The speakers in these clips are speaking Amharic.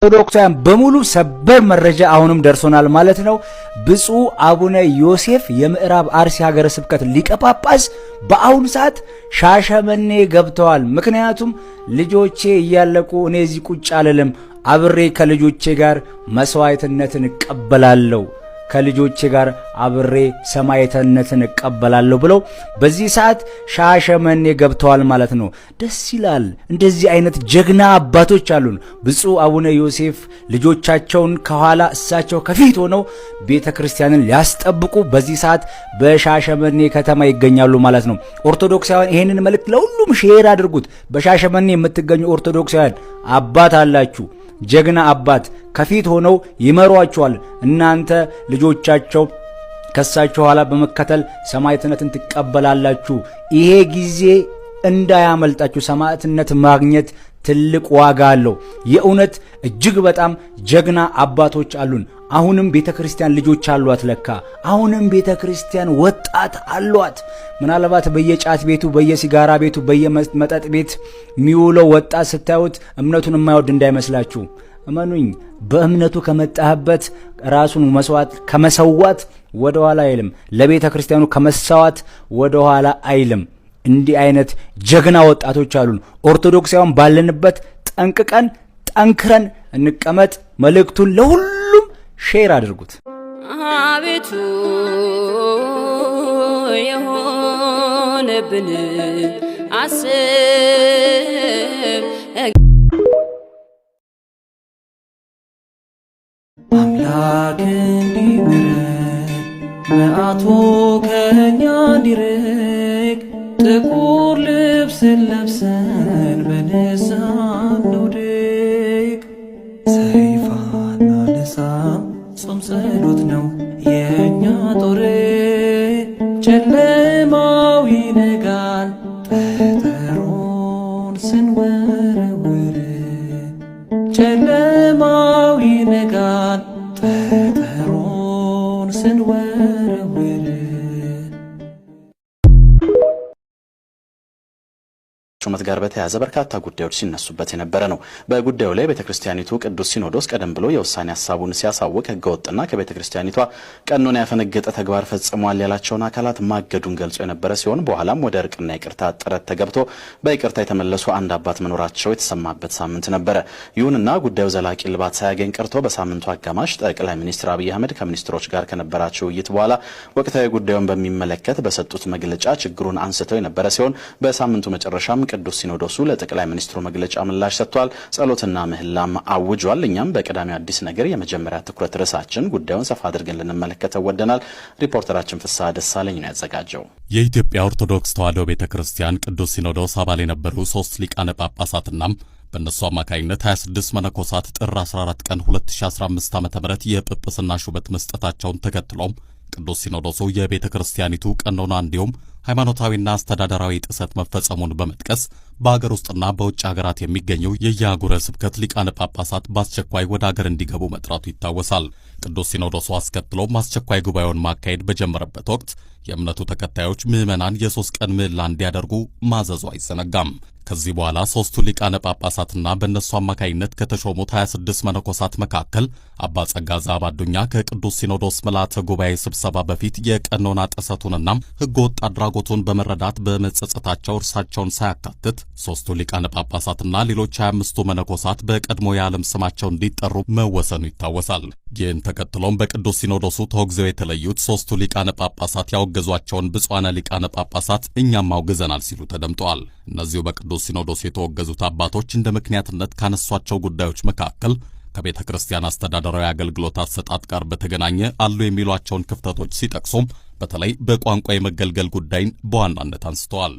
ኦርቶዶክሳውያን በሙሉ ሰበር መረጃ አሁንም ደርሶናል ማለት ነው። ብፁዕ አቡነ ዮሴፍ የምዕራብ አርሲ ሀገረ ስብከት ሊቀ ጳጳስ በአሁኑ ሰዓት ሻሸመኔ ገብተዋል። ምክንያቱም ልጆቼ እያለቁ እኔ እዚህ ቁጭ አልልም፣ አብሬ ከልጆቼ ጋር መስዋዕትነትን እቀበላለሁ፣ ከልጆቼ ጋር አብሬ ሰማዕትነትን እቀበላለሁ ብለው በዚህ ሰዓት ሻሸመኔ ገብተዋል ማለት ነው። ደስ ይላል። እንደዚህ አይነት ጀግና አባቶች አሉን። ብፁዕ አቡነ ዮሴፍ ልጆቻቸውን ከኋላ እሳቸው ከፊት ሆነው ቤተክርስቲያንን ሊያስጠብቁ በዚህ ሰዓት በሻሸመኔ ከተማ ይገኛሉ ማለት ነው። ኦርቶዶክሳውያን ይሄንን መልእክት ለሁሉም ሼር አድርጉት። በሻሸመኔ የምትገኙ ኦርቶዶክሳውያን አባት አላችሁ፣ ጀግና አባት ከፊት ሆነው ይመሯቸዋል። እናንተ ልጆቻቸው ከሳቸው ኋላ በመከተል ሰማዕትነትን ትቀበላላችሁ። ይሄ ጊዜ እንዳያመልጣችሁ። ሰማዕትነት ማግኘት ትልቅ ዋጋ አለው። የእውነት እጅግ በጣም ጀግና አባቶች አሉን። አሁንም ቤተክርስቲያን ልጆች አሏት። ለካ አሁንም ቤተክርስቲያን ወጣት አሏት። ምናልባት በየጫት ቤቱ፣ በየሲጋራ ቤቱ፣ በየመጠጥ ቤት የሚውለው ወጣት ስታዩት እምነቱን የማይወድ እንዳይመስላችሁ። እመኑኝ፣ በእምነቱ ከመጣህበት ራሱን መስዋዕት ከመሰዋት ወደ ኋላ አይልም። ለቤተ ክርስቲያኑ ከመሰዋት ወደ ኋላ አይልም። እንዲህ አይነት ጀግና ወጣቶች አሉን። ኦርቶዶክሳውያን ባለንበት ጠንቅቀን ጠንክረን እንቀመጥ። መልእክቱን ለሁሉም ሼር አድርጉት። አቤቱ የሆነብን አስብ። አምላክ እንዲምረን መዓቱ ከኛ እንዲርቅ ጥቁር ልብስን ለብሰን በንስሐ እንውደቅ። ሰይፍ አናነሳም፣ ጾም ጸሎት ነው የእኛ ጦር። ጨለማው ይነጋል ጠጠሩን ስንወረውር፣ ጨለማው ይነጋል ጠጠሩን ስንወረውር። ሹመት ጋር በተያያዘ በርካታ ጉዳዮች ሲነሱበት የነበረ ነው። በጉዳዩ ላይ ቤተክርስቲያኒቱ ቅዱስ ሲኖዶስ ቀደም ብሎ የውሳኔ ሐሳቡን ሲያሳውቅ ህገወጥና ከቤተክርስቲያኒቷ ቀኖና ያፈነገጠ ተግባር ፈጽሟል ያላቸውን አካላት ማገዱን ገልጾ የነበረ ሲሆን በኋላም ወደ እርቅና ይቅርታ ጥረት ተገብቶ በይቅርታ የተመለሱ አንድ አባት መኖራቸው የተሰማበት ሳምንት ነበረ። ይሁንና ጉዳዩ ዘላቂ ልባት ሳያገኝ ቀርቶ በሳምንቱ አጋማሽ ጠቅላይ ሚኒስትር አብይ አህመድ ከሚኒስትሮች ጋር ከነበራቸው ውይይት በኋላ ወቅታዊ ጉዳዩን በሚመለከት በሰጡት መግለጫ ችግሩን አንስተው የነበረ ሲሆን በሳምንቱ መጨረሻም ቅዱስ ሲኖዶሱ ለጠቅላይ ሚኒስትሩ መግለጫ ምላሽ ሰጥቷል። ጸሎትና ምህላም አውጇል። እኛም በቀዳሚው አዲስ ነገር የመጀመሪያ ትኩረት ርዕሳችን ጉዳዩን ሰፋ አድርገን ልንመለከተው ወደናል። ሪፖርተራችን ፍስሐ ደሳለኝ ነው ያዘጋጀው። የኢትዮጵያ ኦርቶዶክስ ተዋሕዶ ቤተክርስቲያን ቅዱስ ሲኖዶስ አባል የነበሩ 3 ሊቃነ ጳጳሳትና በእነሱ አማካይነት 26 መነኮሳት ጥር 14 ቀን 2015 ዓ.ም የጵጵስና ሹመት መስጠታቸውን ተከትሎም ቅዱስ ሲኖዶሱ የቤተክርስቲያኒቱ ቀኖና እንዲሁም ሃይማኖታዊና አስተዳደራዊ ጥሰት መፈጸሙን በመጥቀስ በአገር ውስጥና በውጭ ሀገራት የሚገኙ የየአህጉረ ስብከት ሊቃነ ጳጳሳት በአስቸኳይ ወደ አገር እንዲገቡ መጥራቱ ይታወሳል። ቅዱስ ሲኖዶሱ አስከትሎም አስቸኳይ ጉባኤውን ማካሄድ በጀመረበት ወቅት የእምነቱ ተከታዮች ምዕመናን የ3 ቀን ምህላ እንዲያደርጉ ማዘዙ አይዘነጋም። ከዚህ በኋላ 3ቱ ሊቃነ ጳጳሳትና በእነሱ አማካይነት ከተሾሙት 26 መነኮሳት መካከል አባ ጸጋ ዘአባዱኛ ከቅዱስ ሲኖዶስ ምልዓተ ጉባኤ ስብሰባ በፊት የቀኖና ጥሰቱንና ሕገወጥ አድራጎቱን በመረዳት በመጸጸታቸው እርሳቸውን ሳያካትት 3ቱ ሊቃነ ጳጳሳትና ሌሎች 25ቱ መነኮሳት በቀድሞ የዓለም ስማቸው እንዲጠሩ መወሰኑ ይታወሳል። ይህን ተከትሎም በቅዱስ ሲኖዶሱ ተወግዘው የተለዩት 3ቱ ሊቃነ ጳጳሳት ያወገዟቸውን ብፁዓነ ሊቃነ ጳጳሳት እኛም አውግዘናል ሲሉ ተደምጠዋል። እነዚሁ በቅዱስ ሲኖዶስ የተወገዙት አባቶች እንደ ምክንያትነት ካነሷቸው ጉዳዮች መካከል ከቤተ ክርስቲያን አስተዳደራዊ አገልግሎት አሰጣጥ ጋር በተገናኘ አሉ የሚሏቸውን ክፍተቶች ሲጠቅሱም በተለይ በቋንቋ የመገልገል ጉዳይን በዋናነት አንስተዋል።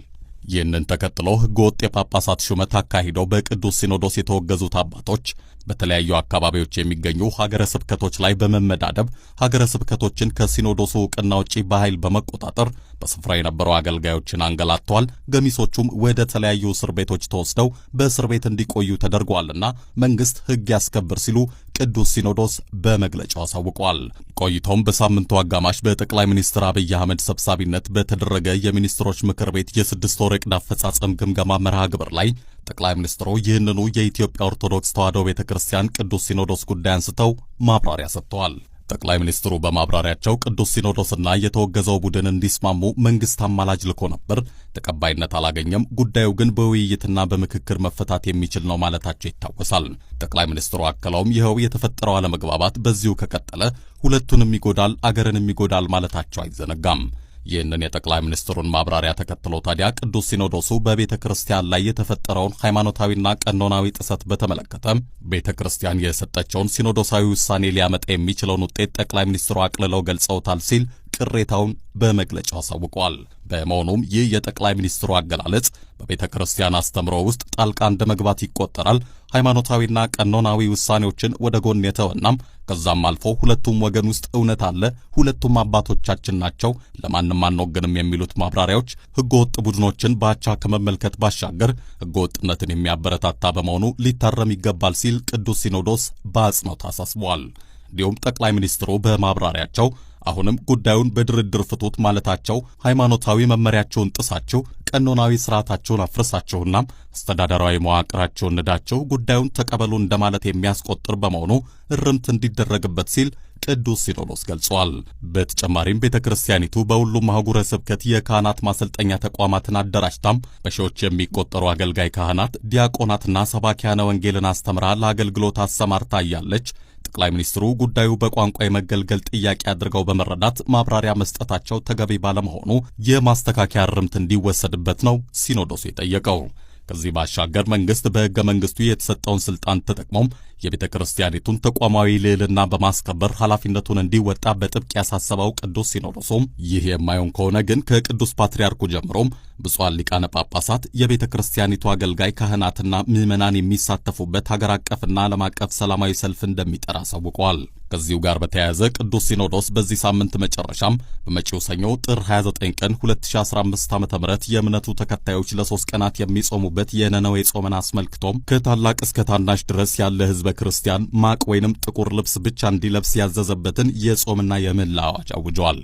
ይህንን ተከትሎ ሕገወጥ የጳጳሳት ሹመት አካሂደው በቅዱስ ሲኖዶስ የተወገዙት አባቶች በተለያዩ አካባቢዎች የሚገኙ ሀገረ ስብከቶች ላይ በመመዳደብ ሀገረ ስብከቶችን ከሲኖዶሱ ዕውቅና ውጪ በኃይል በመቆጣጠር በስፍራ የነበሩ አገልጋዮችን አንገላተዋል። ገሚሶቹም ወደ ተለያዩ እስር ቤቶች ተወስደው በእስር ቤት እንዲቆዩ ተደርገዋልና መንግስት ሕግ ያስከብር ሲሉ ቅዱስ ሲኖዶስ በመግለጫው አሳውቀዋል። ቆይቶም በሳምንቱ አጋማሽ በጠቅላይ ሚኒስትር አብይ አህመድ ሰብሳቢነት በተደረገ የሚኒስትሮች ምክር ቤት የ6 ወር ዕቅድ አፈጻጸም ግምገማ መርሃ ግብር ላይ ጠቅላይ ሚኒስትሩ ይህንኑ የኢትዮጵያ ኦርቶዶክስ ተዋሕዶ ቤተክርስቲያን ቅዱስ ሲኖዶስ ጉዳይ አንስተው ማብራሪያ ሰጥተዋል። ጠቅላይ ሚኒስትሩ በማብራሪያቸው ቅዱስ ሲኖዶስና የተወገዘው ቡድን እንዲስማሙ መንግስት አማላጅ ልኮ ነበር፣ ተቀባይነት አላገኘም። ጉዳዩ ግን በውይይትና በምክክር መፈታት የሚችል ነው ማለታቸው ይታወሳል። ጠቅላይ ሚኒስትሩ አክለውም ይኸው የተፈጠረው አለመግባባት በዚሁ ከቀጠለ ሁለቱንም ይጎዳል፣ አገርንም ይጎዳል ማለታቸው አይዘነጋም። ይህንን የጠቅላይ ሚኒስትሩን ማብራሪያ ተከትሎ ታዲያ ቅዱስ ሲኖዶሱ በቤተ ክርስቲያን ላይ የተፈጠረውን ሃይማኖታዊና ቀኖናዊ ጥሰት በተመለከተ ቤተ ክርስቲያን የሰጠችውን ሲኖዶሳዊ ውሳኔ ሊያመጣ የሚችለውን ውጤት ጠቅላይ ሚኒስትሩ አቅልለው ገልጸውታል ሲል ቅሬታውን በመግለጫው አሳውቀዋል። በመሆኑም ይህ የጠቅላይ ሚኒስትሩ አገላለጽ በቤተ ክርስቲያን አስተምሮ ውስጥ ጣልቃ እንደ መግባት ይቆጠራል፣ ሃይማኖታዊና ቀኖናዊ ውሳኔዎችን ወደ ጎን የተወናም ከዛም አልፎ ሁለቱም ወገን ውስጥ እውነት አለ፣ ሁለቱም አባቶቻችን ናቸው፣ ለማንም አንወግንም የሚሉት ማብራሪያዎች ህገወጥ ቡድኖችን በአቻ ከመመልከት ባሻገር ህገወጥነትን የሚያበረታታ በመሆኑ ሊታረም ይገባል ሲል ቅዱስ ሲኖዶስ በአጽንኦት አሳስበዋል። እንዲሁም ጠቅላይ ሚኒስትሩ በማብራሪያቸው አሁንም ጉዳዩን በድርድር ፍቱት ማለታቸው ሃይማኖታዊ መመሪያቸውን ጥሳቸው ቀኖናዊ ስርዓታቸውን አፍርሳቸውና አስተዳደራዊ መዋቅራቸውን ንዳቸው ጉዳዩን ተቀበሉ እንደማለት የሚያስቆጥር በመሆኑ እርምት እንዲደረግበት ሲል ቅዱስ ሲኖዶስ ገልጿል። በተጨማሪም ቤተክርስቲያኒቱ በሁሉም አህጉረ ስብከት የካህናት ማሰልጠኛ ተቋማትን አደራጅታም በሺዎች የሚቆጠሩ አገልጋይ ካህናት፣ ዲያቆናትና ሰባኪያነ ወንጌልን አስተምራ ለአገልግሎት አሰማርታ እያለች ጠቅላይ ሚኒስትሩ ጉዳዩ በቋንቋ የመገልገል ጥያቄ አድርገው በመረዳት ማብራሪያ መስጠታቸው ተገቢ ባለመሆኑ የማስተካከያ እርምት እንዲወሰድበት ነው ሲኖዶሱ የጠየቀው። ከዚህ ባሻገር መንግስት በሕገ መንግስቱ የተሰጠውን ስልጣን ተጠቅሞም የቤተ ክርስቲያኒቱን ተቋማዊ ልዕልና በማስከበር ኃላፊነቱን እንዲወጣ በጥብቅ ያሳሰበው ቅዱስ ሲኖዶሱም ይህ የማይሆን ከሆነ ግን ከቅዱስ ፓትርያርኩ ጀምሮም ብፁዓን ሊቃነ ጳጳሳት፣ የቤተ ክርስቲያኒቱ አገልጋይ ካህናትና ምዕመናን የሚሳተፉበት ሀገር አቀፍና ዓለም አቀፍ ሰላማዊ ሰልፍ እንደሚጠራ አሳውቀዋል። ከዚሁ ጋር በተያያዘ ቅዱስ ሲኖዶስ በዚህ ሳምንት መጨረሻም በመጪው ሰኞ ጥር 29 ቀን 2015 ዓ.ም የእምነቱ ተከታዮች ለ3 ቀናት የሚጾሙበት የነነዌ ጾምን አስመልክቶም ከታላቅ እስከ ታናሽ ድረስ ያለ ሕዝበ ክርስቲያን ማቅ ወይንም ጥቁር ልብስ ብቻ እንዲለብስ ያዘዘበትን የጾምና የምህላ አዋጅ አውጇል።